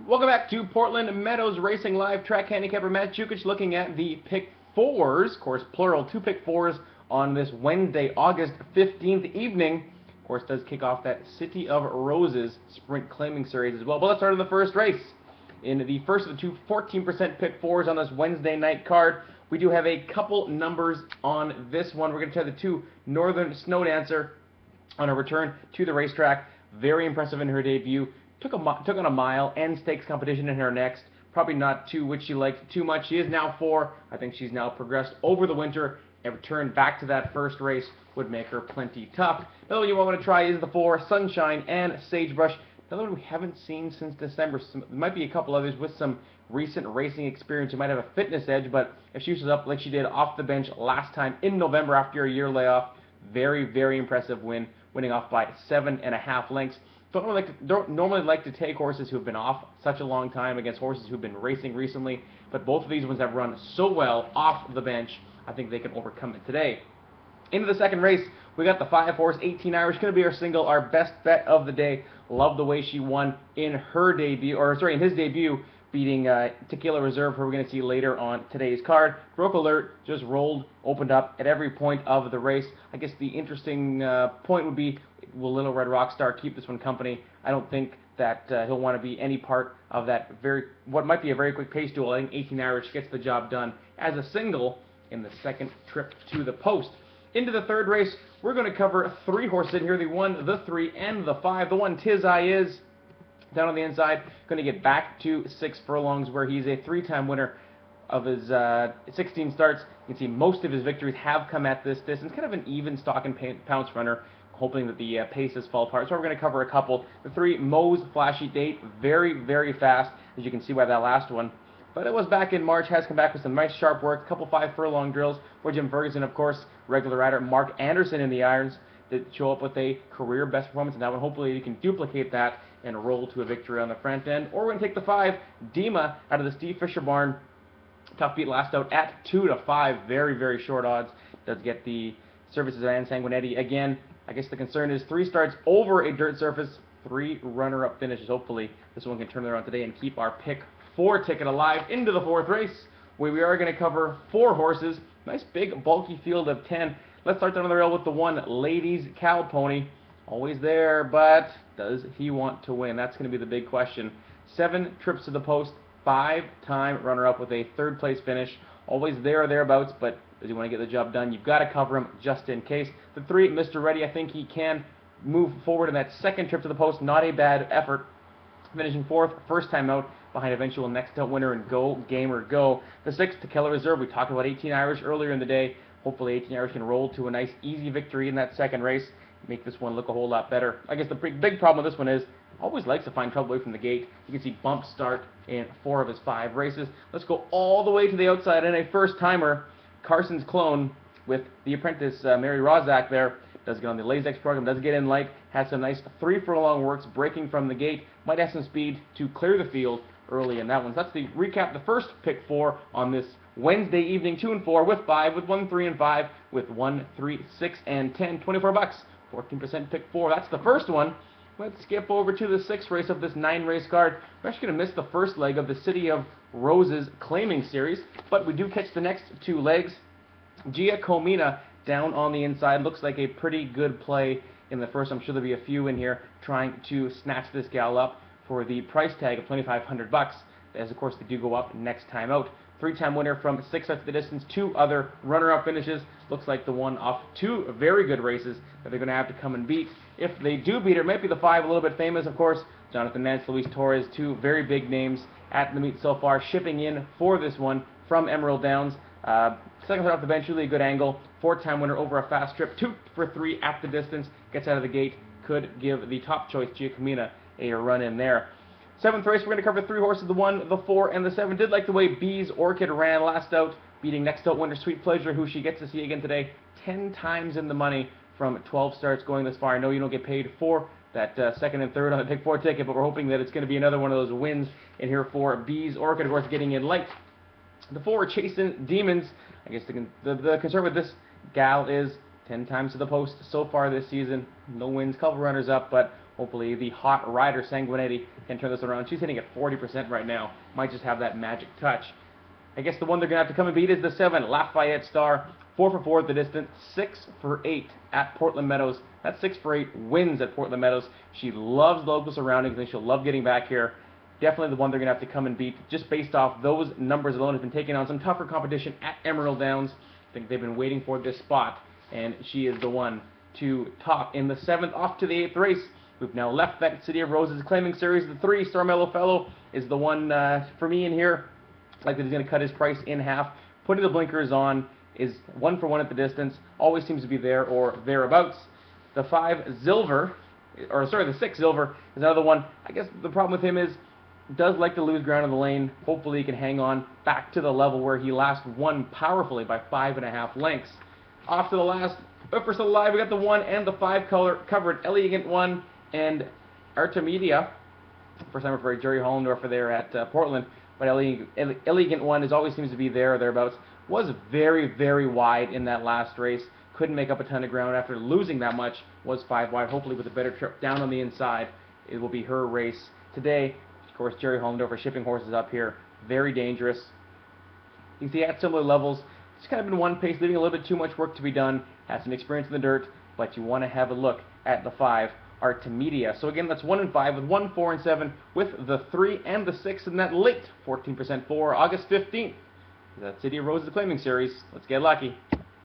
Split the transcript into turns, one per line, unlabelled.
Welcome back to Portland Meadows Racing Live. Track handicapper Matt Jukic looking at the pick fours, of course plural, two pick fours on this Wednesday, August 15th evening. Of course, does kick off that City of Roses sprint claiming series as well. But let's start in the first race. In the first of the two 14% pick fours on this Wednesday night card, we do have a couple numbers on this one. We're going to try the two Northern Snow Dancer on her return to the racetrack. Very impressive in her debut. Took on a mile and stakes competition in her next. Probably not too which she liked too much. She is now 4. I think she's now progressed over the winter. A return back to that first race would make her plenty tough. Another one you want to try is the 4 Sunshine and Sagebrush. Another one we haven't seen since December. There might be a couple others with some recent racing experience who might have a fitness edge, but if she was up like she did off the bench last time in November after a year layoff, very, very impressive win, winning off by 7.5 lengths. Don't normally like to take horses who have been off such a long time against horses who've been racing recently, but both of these ones have run so well off the bench, I think they can overcome it today. Into the second race, we got the 5 horse 18 Irish, going to be our single, our best bet of the day. Love the way she won in her debut, in his debut, beating Tequila Reserve, who we're going to see later on today's card. Broke Alert just rolled, opened up at every point of the race. I guess the interesting point would be, will Little Red Rockstar keep this one company? I don't think that he'll want to be any part of that what might be a very quick pace duel. I think 18 Irish gets the job done as a single in the second trip to the post. Into the third race, we're going to cover 3 horses in here, the 1, the 3, and the 5. The 1, Tiz I Is, down on the inside, going to get back to 6 furlongs, where he's a 3-time winner of his 16 starts. You can see most of his victories have come at this distance, kind of an even stock and pounce runner, hoping that the paces fall apart. So we're going to cover a couple. The 3, Moe's Flashy Date, very, very fast, as you can see by that last one. But it was back in March, has come back with some nice sharp work, a couple 5 furlong drills, where Jim Ferguson, of course, regular rider, Mark Anderson in the irons, did show up with a career best performance in that one. Hopefully he can duplicate that and roll to a victory on the front end. Or we're going to take the 5, Dima, out of the Steve Fisher barn. Tough beat last out at 2 to 5, very, very short odds. Does get the services of Anne Sanguinetti. Again, I guess the concern is 3 starts over a dirt surface, 3 runner-up finishes. Hopefully this one can turn it around today and keep our pick 4 ticket alive. Into the fourth race, where we are going to cover 4 horses. Nice big bulky field of 10. Let's start down the rail with the 1, Ladies Cow Pony. Always there, but does he want to win? That's going to be the big question. 7 trips to the post, 5-time runner-up with a 3rd place finish. Always there or thereabouts, but does he want to get the job done? You've got to cover him just in case. The 3, Mr. Ready, I think he can move forward in that 2nd trip to the post. Not a bad effort. Finishing 4th, first time out, behind eventual next out winner and Go Gamer Go. The 6, Tequila Reserve. We talked about 18 Irish earlier in the day. Hopefully 18 Irish can roll to a nice easy victory in that second race. Make this one look a whole lot better. I guess the big problem with this one is, always likes to find trouble away from the gate. You can see bump start in 4 of his 5 races. Let's go all the way to the outside, and a first-timer, Carson's Clone, with the apprentice Mary Rozak there. Does get on the Lazex program, does get in light, has some nice 3 furlong works, breaking from the gate, might have some speed to clear the field early in that one. So that's the recap, the first pick 4 on this Wednesday evening, 2 and 4 with 5, with 1, 3, and 5, with 1, 3, 6, and 10, 24 bucks, 14% pick 4. That's the first one. Let's skip over to the 6th race of this 9-race card. We're actually going to miss the first leg of the City of Roses claiming series, but we do catch the next 2 legs. Gia Comina down on the inside, looks like a pretty good play in the first. I'm sure there'll be a few in here trying to snatch this gal up for the price tag of 2,500 bucks, as of course they do go up next time out. 3-time winner from 6 starts the distance, 2 other runner-up finishes. Looks like the one off 2 very good races that they're going to have to come and beat. If they do beat her, it might be the 5, a little bit famous, of course. Jonathan Nance, Luis Torres, 2 very big names at the meet so far, shipping in for this one from Emerald Downs. Second start off the bench, really a good angle. 4-time winner over a fast trip, 2 for 3 at the distance. Gets out of the gate, could give the top choice, Giacomina, a run in there. 7th race, we're going to cover 3 horses, the 1, the 4, and the 7. Did like the way Bee's Orchid ran last out, beating next out winner Sweet Pleasure, who she gets to see again today. 10 times in the money from 12 starts going this far. I know you don't get paid for that 2nd and 3rd on the pick 4 ticket, but we're hoping that it's going to be another one of those wins in here for Bee's Orchid, of course, getting in light. The 4, Chasing Demons. I guess the concern with this gal is 10 times to the post so far this season. No wins, couple runners up, but Hopefully the hot rider Sanguinetti can turn this around. She's hitting at 40% right now. Might just have that magic touch. I guess the one they're going to have to come and beat is the 7, Lafayette Star. 4 for 4 at the distance, 6 for 8 at Portland Meadows. That 6 for 8 wins at Portland Meadows. She loves the local surroundings, and she'll love getting back here. Definitely the one they're going to have to come and beat, just based off those numbers alone. Has been taking on some tougher competition at Emerald Downs. I think they've been waiting for this spot, and she is the one to top in the 7th, off to the 8th race. We've now left that City of Roses claiming series. The 3, Starmello Fellow, is the one for me in here. Like that he's going to cut his price in half. Putting the blinkers on is 1 for 1 at the distance. Always seems to be there or thereabouts. The 5, Silver, or sorry, the 6, Silver, is another one. I guess the problem with him is does like to lose ground in the lane. Hopefully he can hang on back to the level where he last won powerfully by 5.5 lengths. Off to the last, but for still alive, we got the 1 and the 5 color covered. Elegant 1 and Artemisia. First time for Jerry Hollendorfer there at Portland. But Elegant 1 always seems to be there or thereabouts. Was very, very wide in that last race. Couldn't make up a ton of ground after losing that much. Was 5 wide. Hopefully with a better trip down on the inside, it will be her race today. Of course, Jerry Hollendorfer shipping horses up here. Very dangerous. You can see at similar levels, it's kind of been one pace, leaving a little bit too much work to be done. Has some experience in the dirt, but you want to have a look at the 5, Artemisia. So again, that's 1 and 5 with 1, 4, and 7 with the 3 and the 6 in that late 14% for August 15th. That City of Roses claiming series. Let's get lucky.